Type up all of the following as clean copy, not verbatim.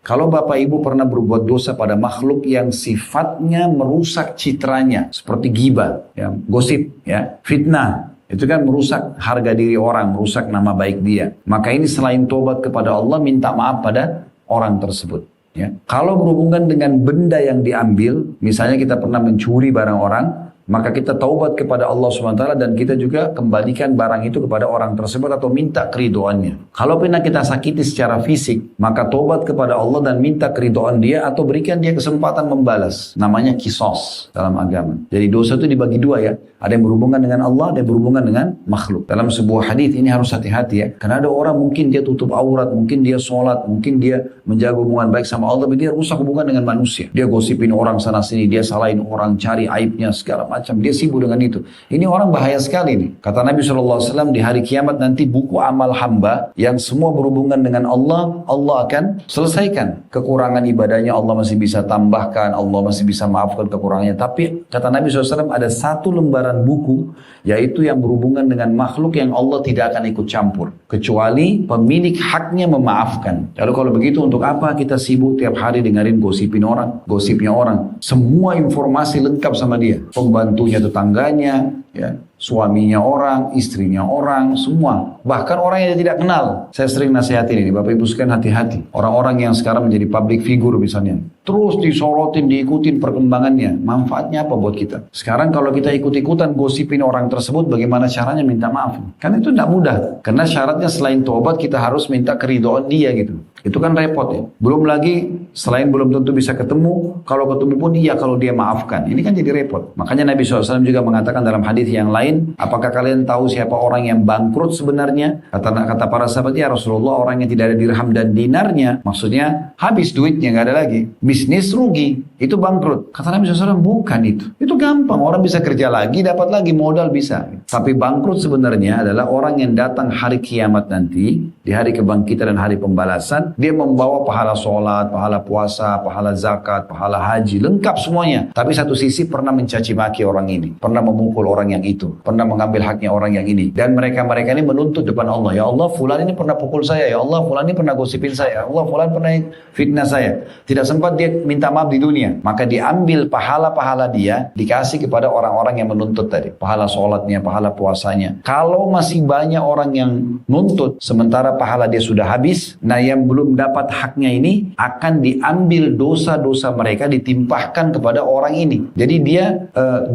Kalau Bapak Ibu pernah berbuat dosa pada makhluk yang sifatnya merusak citranya, seperti ghibah, ya, gosip, ya, fitnah, itu kan merusak harga diri orang, merusak nama baik dia. Maka ini selain tobat kepada Allah, minta maaf pada orang tersebut. Ya. Kalau berhubungan dengan benda yang diambil, misalnya kita pernah mencuri barang orang, maka kita taubat kepada Allah SWT dan kita juga kembalikan barang itu kepada orang tersebut atau minta keridoannya. Kalau pernah kita sakiti secara fisik, maka taubat kepada Allah dan minta keridoan dia atau berikan dia kesempatan membalas. Namanya kisos dalam agama. Jadi dosa itu dibagi dua ya. Ada yang berhubungan dengan Allah, ada yang berhubungan dengan makhluk. Dalam sebuah hadis ini harus hati-hati ya. Karena ada orang mungkin dia tutup aurat, mungkin dia sholat, mungkin dia menjaga hubungan baik sama Allah, tapi dia rusak hubungan dengan manusia. Dia gosipin orang sana sini, dia salahin orang, cari aibnya segala macam. Dia sibuk dengan itu. Ini orang bahaya sekali nih. Kata Nabi SAW, di hari kiamat nanti buku amal hamba yang semua berhubungan dengan Allah, Allah akan selesaikan. Kekurangan ibadahnya Allah masih bisa tambahkan, Allah masih bisa maafkan kekurangannya. Tapi kata Nabi SAW ada satu lembaran buku, yaitu yang berhubungan dengan makhluk yang Allah tidak akan ikut campur. Kecuali pemilik haknya memaafkan. Lalu kalau begitu untuk apa kita sibuk tiap hari dengerin gosipnya orang. Semua informasi lengkap sama dia. Pembantunya, tetangganya, ya, suaminya orang, istrinya orang, semua. Bahkan orang yang tidak kenal. Saya sering nasihatin ini, Bapak Ibu sekalian hati-hati. Orang-orang yang sekarang menjadi public figure misalnya. Terus disorotin, diikutin perkembangannya. Manfaatnya apa buat kita? Sekarang kalau kita ikut-ikutan gosipin orang tersebut, bagaimana caranya minta maaf? Karena itu tidak mudah. Karena syaratnya selain tobat, kita harus minta keridhaan dia gitu. Itu kan repot ya. Belum lagi, selain belum tentu bisa ketemu, kalau ketemu pun iya kalau dia maafkan. Ini kan jadi repot. Makanya Nabi SAW juga mengatakan dalam hadis yang lain, apakah kalian tahu siapa orang yang bangkrut sebenarnya? Kata para sahabat, ya Rasulullah, orang yang tidak ada dirham dan dinarnya. Maksudnya habis duitnya, nggak ada lagi. Bisnis rugi, itu bangkrut. Kata Nabi SAW, bukan itu. Itu gampang, orang bisa kerja lagi, dapat lagi modal bisa. Tapi bangkrut sebenarnya adalah orang yang datang hari kiamat nanti, di hari kebangkitan dan hari pembalasan, dia membawa pahala sholat, pahala puasa, pahala zakat, pahala haji, lengkap semuanya. Tapi satu sisi pernah mencaci maki orang ini, pernah memukul orang yang itu, pernah mengambil haknya orang yang ini. Dan mereka-mereka ini menuntut depan Allah, ya Allah, fulan ini pernah pukul saya, ya Allah, fulan ini pernah gosipin saya, ya Allah, fulan pernah fitnah saya. Tidak sempat dia minta maaf di dunia, maka diambil pahala-pahala dia, dikasih kepada orang-orang yang menuntut tadi. Pahala sholatnya, pahala puasanya. Kalau masih banyak orang yang nuntut, sementara pahala dia sudah habis, nah yang belum dapat haknya ini akan diambil dosa-dosa mereka, ditimpahkan kepada orang ini. Jadi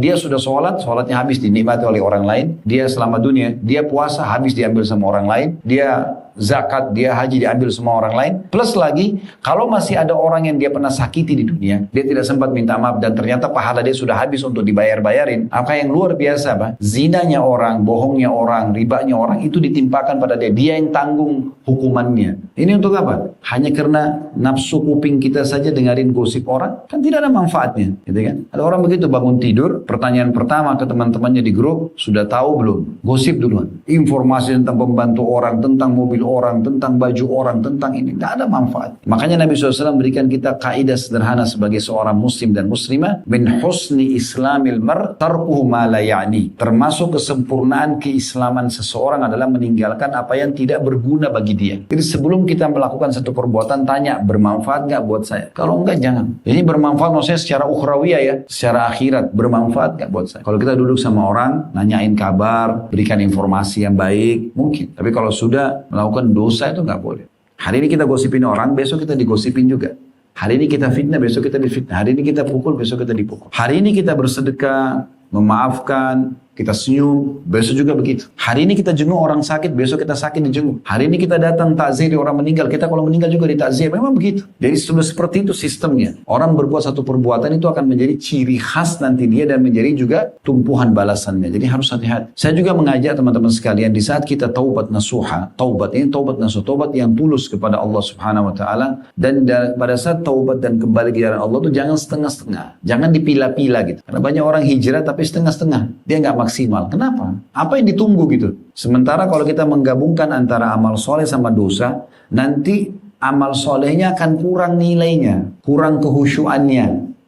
dia sudah sholatnya habis dinikmati oleh orang lain. Dia selama dunia, dia puasa habis diambil sama orang lain. Dia zakat, dia haji diambil semua orang lain. Plus lagi, kalau masih ada orang yang dia pernah sakiti di dunia, dia tidak sempat minta maaf dan ternyata pahala dia sudah habis untuk dibayar-bayarin. Apa yang luar biasa, Pak? Zinanya orang, bohongnya orang, ribanya orang, itu ditimpakan pada dia. Dia yang tanggung hukumannya. Ini untuk apa? Hanya karena nafsu kuping kita saja dengerin gosip orang, kan tidak ada manfaatnya. Gitu kan? Ada orang begitu bangun tidur, pertanyaan pertama ke teman-temannya di grup, sudah tahu belum? Gosip duluan. Informasi tentang pembantu orang, tentang mobil orang, tentang baju orang, tentang ini. Tidak ada manfaat. Makanya Nabi SAW berikan kita kaidah sederhana sebagai seorang muslim dan muslimah. Min husni islamil mar tarkuhu ma la ya'ni. Termasuk kesempurnaan keislaman seseorang adalah meninggalkan apa yang tidak berguna bagi dia. Jadi sebelum kita melakukan satu perbuatan, tanya, bermanfaat nggak buat saya? Kalau enggak, jangan. Ini bermanfaat maksudnya secara ukhrawiyah ya, secara akhirat. Bermanfaat nggak buat saya? Kalau kita duduk sama orang, nanyain kabar, berikan informasi yang baik, mungkin. Tapi kalau sudah melakukan dosa itu nggak boleh. Hari ini kita gosipin orang, besok kita digosipin juga. Hari ini kita fitnah, besok kita difitnah. Hari ini kita pukul, besok kita dipukul. Hari ini kita bersedekah, memaafkan, kita senyum, besok juga begitu. Hari ini kita jenguk orang sakit, besok kita sakit dijenguk. Hari ini kita datang takziah di orang meninggal, kita kalau meninggal juga ditakziah. Memang begitu. Jadi sudah seperti itu sistemnya. Orang berbuat satu perbuatan itu akan menjadi ciri khas nanti dia dan menjadi juga tumpuhan balasannya. Jadi harus hati-hati. Saya juga mengajak teman-teman sekalian, di saat kita taubat nasuha, taubat ini taubat nasuha, taubat yang tulus kepada Allah Subhanahu wa taala, dan pada saat taubat dan kembali ke jalan Allah itu jangan setengah-setengah. Jangan dipilah-pilah gitu. Karena banyak orang hijrah tapi setengah-setengah. Dia nggak maksimal. Kenapa? Apa yang ditunggu gitu? Sementara kalau kita menggabungkan antara amal soleh sama dosa, nanti amal solehnya akan kurang nilainya, kurang kehusyuannya,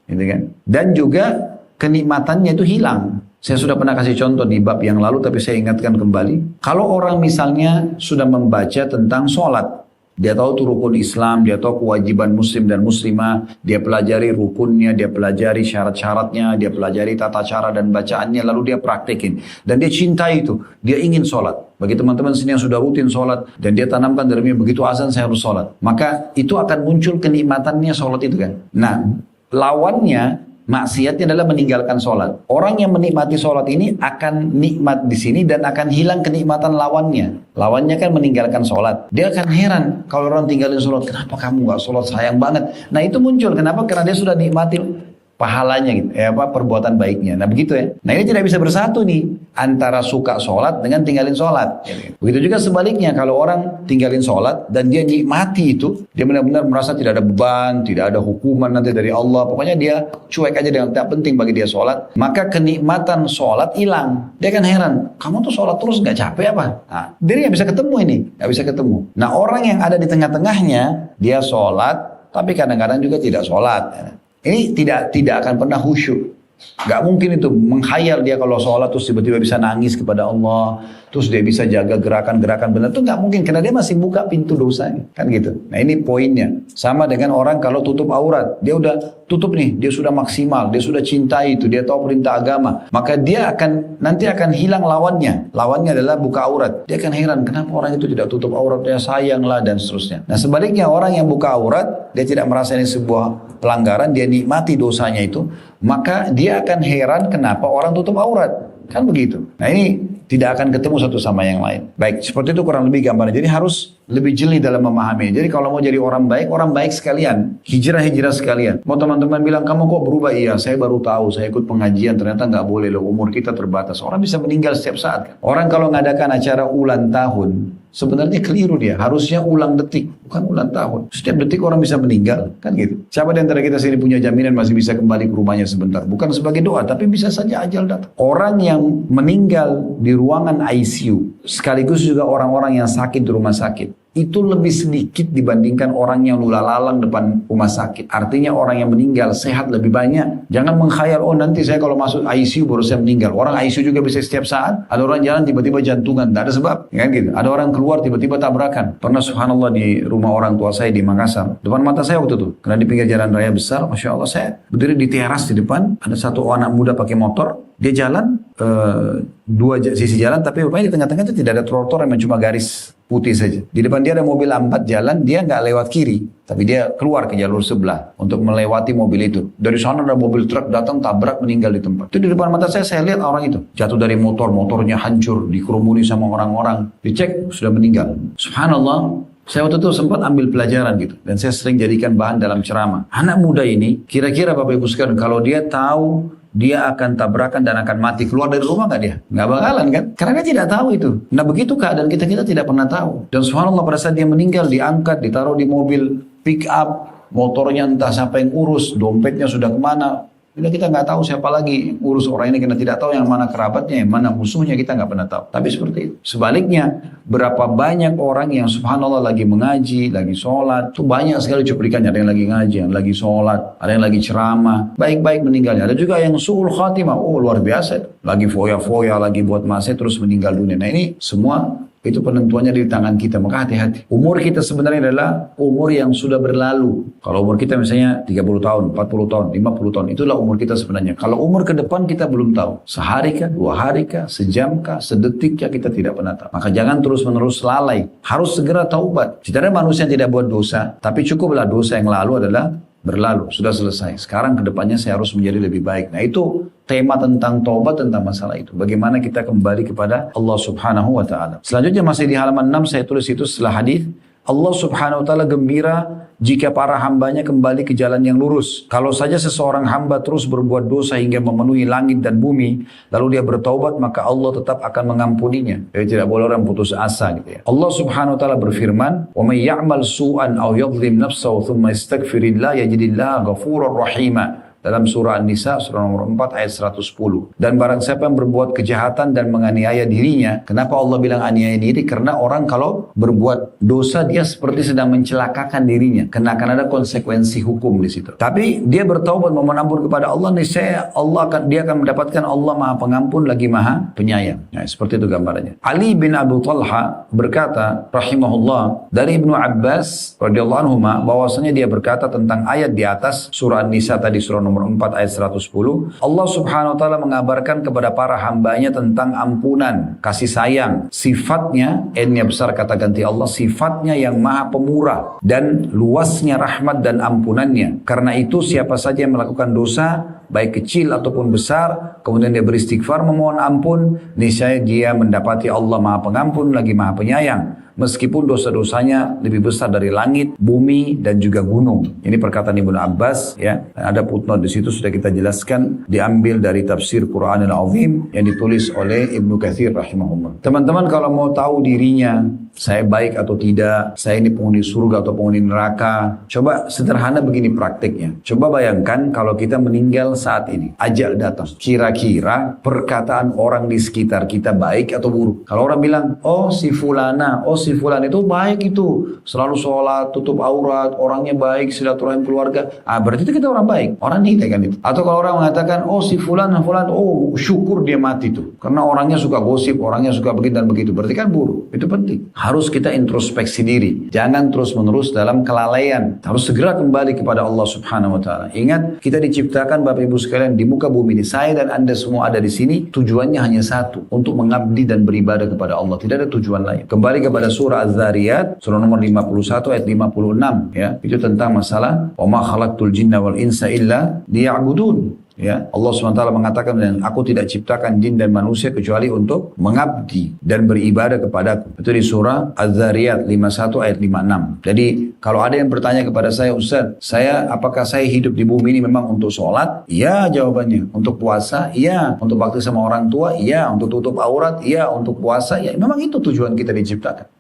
gitu kan? Dan juga kenikmatannya itu hilang. Saya sudah pernah kasih contoh di bab yang lalu, tapi saya ingatkan kembali. Kalau orang misalnya sudah membaca tentang sholat, Dia tahu tuh rukun Islam, dia tahu kewajiban muslim dan muslimah, dia pelajari rukunnya, dia pelajari syarat-syaratnya, dia pelajari tata cara dan bacaannya, lalu dia praktekin. Dan dia cintai itu, dia ingin sholat. Bagi teman-teman sini yang sudah rutin sholat, dan dia tanamkan dalamnya begitu azan saya harus sholat. Maka itu akan muncul kenikmatannya sholat itu kan. Nah, lawannya, maksiatnya adalah meninggalkan sholat. Orang yang menikmati sholat ini akan nikmat di sini dan akan hilang kenikmatan lawannya. Lawannya kan meninggalkan sholat. Dia akan heran kalau orang tinggalin sholat. Kenapa kamu gak sholat, sayang banget. Nah itu muncul. Kenapa? Karena dia sudah nikmati pahalanya gitu, perbuatan baiknya. Nah begitu ya. Nah ini tidak bisa bersatu nih antara suka sholat dengan tinggalin sholat. Begitu juga sebaliknya, kalau orang tinggalin sholat dan dia nikmati itu, dia benar-benar merasa tidak ada beban, tidak ada hukuman nanti dari Allah. Pokoknya dia cuek aja dengan tidak penting bagi dia sholat. Maka kenikmatan sholat hilang. Dia kan heran, kamu tuh sholat terus nggak capek apa? Nah, dia nggak bisa ketemu ini, nggak bisa ketemu. Nah orang yang ada di tengah-tengahnya, dia sholat, tapi kadang-kadang juga tidak sholat. Ini tidak akan pernah khusyuk. Gak mungkin itu menghayal dia kalau sholat terus tiba-tiba bisa nangis kepada Allah, terus dia bisa jaga gerakan-gerakan benar, itu gak mungkin karena dia masih buka pintu dosanya, kan gitu. Nah ini poinnya. Sama dengan orang kalau tutup aurat, dia udah tutup nih, dia sudah maksimal, dia sudah cintai itu, dia tahu perintah agama, maka dia nanti akan hilang lawannya. Lawannya adalah buka aurat. Dia akan heran kenapa orang itu tidak tutup auratnya, sayanglah dan seterusnya. Nah sebaliknya orang yang buka aurat, dia tidak merasa ini sebuah pelanggaran, dia nikmati dosanya itu, maka dia akan heran kenapa orang tutup aurat. Kan begitu. Nah ini tidak akan ketemu satu sama yang lain. Baik, seperti itu kurang lebih gambarnya. Jadi harus lebih jeli dalam memahami. Jadi kalau mau jadi orang baik sekalian. Hijrah sekalian. Mau teman-teman bilang, kamu kok berubah? Iya, saya baru tahu. Saya ikut pengajian, ternyata nggak boleh loh. Umur kita terbatas. Orang bisa meninggal setiap saat. Kan? Orang kalau ngadakan acara ulang tahun, sebenarnya keliru dia. Harusnya ulang detik, bukan ulang tahun. Setiap detik orang bisa meninggal. Kan gitu. Siapa di antara kita sini punya jaminan masih bisa kembali ke rumahnya sebentar? Bukan sebagai doa, tapi bisa saja ajal datang. Orang yang meninggal di ruangan ICU, sekaligus juga orang-orang yang sakit di rumah sakit, itu lebih sedikit dibandingkan orang yang lula-lalang depan rumah sakit. Artinya orang yang meninggal sehat lebih banyak. Jangan mengkhayal, oh nanti saya kalau masuk ICU baru saya meninggal. Orang ICU juga bisa setiap saat. Ada orang jalan tiba-tiba jantungan, tidak ada sebab. Kan gitu. Ada orang keluar tiba-tiba tabrakan. Pernah subhanallah di rumah orang tua saya di Makassar. Depan mata saya waktu itu. Karena di pinggir jalan raya besar, Masya Allah saya berdiri di teras di depan. Ada satu anak muda pakai motor. Dia jalan, dua sisi jalan, tapi rupanya di tengah-tengah itu tidak ada trotoar, yang cuma garis putih saja. Di depan dia ada mobil lambat jalan, dia nggak lewat kiri, tapi dia keluar ke jalur sebelah untuk melewati mobil itu. Dari sana ada mobil truk datang tabrak meninggal di tempat. Itu di depan mata saya lihat orang itu jatuh dari motornya hancur, dikerumuni sama orang-orang. Dicek sudah meninggal. Subhanallah. Saya waktu itu sempat ambil pelajaran gitu. Dan saya sering jadikan bahan dalam ceramah. Anak muda ini, kira-kira Bapak Ibu sekalian, kalau dia tahu dia akan tabrakan dan akan mati, keluar dari rumah nggak dia? Nggak bakalan kan? Karena dia tidak tahu itu. Nah begitu keadaan kita tidak pernah tahu. Dan subhanallah pada saat dia meninggal, diangkat, ditaruh di mobil pick up, motornya entah siapa yang urus, dompetnya sudah kemana. Kita nggak tahu siapa lagi urus orang ini, karena tidak tahu yang mana kerabatnya, yang mana musuhnya, kita nggak pernah tahu. Tapi seperti itu. Sebaliknya, berapa banyak orang yang subhanallah lagi mengaji, lagi sholat, itu banyak sekali cuplikannya. Ada yang lagi ngaji, yang lagi sholat, ada yang lagi ceramah, baik-baik meninggalnya. Ada juga yang su'ul khatimah, luar biasa, lagi foya-foya, lagi buat maksiat terus meninggal dunia. Nah ini semua itu penentuannya di tangan kita, maka hati-hati. Umur kita sebenarnya adalah umur yang sudah berlalu. Kalau umur kita misalnya 30 tahun, 40 tahun, 50 tahun, itulah umur kita sebenarnya. Kalau umur ke depan kita belum tahu. Sehari kah, 2 hari kah, sejam kah, sedetik kah, kita tidak pernah tahu. Maka jangan terus-menerus lalai. Harus segera taubat. Sebenarnya manusia tidak buat dosa, tapi cukuplah dosa yang lalu adalah berlalu, sudah selesai. Sekarang kedepannya saya harus menjadi lebih baik. Nah itu tema tentang taubat, tentang masalah itu. Bagaimana kita kembali kepada Allah Subhanahu wa Ta'ala. Selanjutnya masih di halaman 6 saya tulis itu setelah hadis. Allah Subhanahu wa Ta'ala gembira jika para hambanya kembali ke jalan yang lurus. Kalau saja seseorang hamba terus berbuat dosa hingga memenuhi langit dan bumi, lalu dia bertaubat, maka Allah tetap akan mengampuninya. Jadi tidak boleh orang putus asa gitu ya. Allah Subhanahu wa Ta'ala berfirman, "Wa may ya'mal su'an aw yadhlim nafsahu thumma yastaghfirillah yajidillah ghafurar rahima." dalam surah An-Nisa surah nomor 4 ayat 110. Dan barang siapa yang berbuat kejahatan dan menganiaya dirinya, kenapa Allah bilang aniaya diri? Karena orang kalau berbuat dosa dia seperti sedang mencelakakan dirinya, karena akan ada konsekuensi hukum di situ. Tapi dia bertaubat memohon ampun kepada Allah, niscaya dia akan mendapatkan Allah Maha Pengampun lagi Maha Penyayang. Nah, seperti itu gambarannya. Ali bin Abu Talha berkata rahimahullah dari Ibnu Abbas radhiyallahu anhu bahwasanya dia berkata tentang ayat di atas surah An-Nisa tadi surah nomor 4 ayat 110, Allah Subhanahu wa taala mengabarkan kepada para hambanya tentang ampunan, kasih sayang, sifatnya, N-nya besar kata ganti Allah, sifatnya yang maha pemurah dan luasnya rahmat dan ampunannya. Karena itu siapa saja yang melakukan dosa baik kecil ataupun besar, kemudian dia beristighfar memohon ampun, niscaya dia mendapati Allah Maha Pengampun lagi Maha Penyayang. Meskipun dosa-dosanya lebih besar dari langit, bumi, dan juga gunung. Ini perkataan Ibnu Abbas, ya. Ada footnote di situ sudah kita jelaskan, diambil dari tafsir Quranul Azim yang ditulis oleh Ibnu Katsir rahimahullah. Teman-teman kalau mau tahu dirinya, saya baik atau tidak, saya ini penghuni surga atau penghuni neraka, coba sederhana begini praktiknya. Coba bayangkan kalau kita meninggal saat ini, ajal datang. Kira-kira perkataan orang di sekitar kita baik atau buruk? Kalau orang bilang, oh si fulana, oh si fulan itu baik itu, selalu sholat, tutup aurat, orangnya baik, silaturahim keluarga, berarti itu kita orang baik, orang tidak kan itu. Atau kalau orang mengatakan, oh si fulan, oh syukur dia mati tuh, karena orangnya suka gosip, orangnya suka begitu dan begitu, berarti kan buruk. Itu penting. Harus kita introspeksi diri, jangan terus-menerus dalam kelalaian, harus segera kembali kepada Allah Subhanahu wa taala. Ingat, kita diciptakan Bapak Ibu sekalian di muka bumi ini, saya dan Anda semua ada di sini, tujuannya hanya satu, untuk mengabdi dan beribadah kepada Allah, tidak ada tujuan lain. Kembali kepada surah Az-Zariyat, surah nomor 51 ayat 56, ya. Itu tentang masalah wa ma khalaqtul jinna wal insa illa liya'budun. Ya, Allah SWT mengatakan, dan aku tidak ciptakan jin dan manusia kecuali untuk mengabdi dan beribadah kepadaku. Itu di surah Az-Zariyat 51 ayat 56. Jadi kalau ada yang bertanya kepada saya, Ustaz, apakah saya hidup di bumi ini memang untuk sholat? Iya jawabannya. Untuk puasa? Iya. Untuk bakti sama orang tua? Iya. Untuk tutup aurat? Iya. Untuk puasa? Ya, memang itu tujuan kita diciptakan.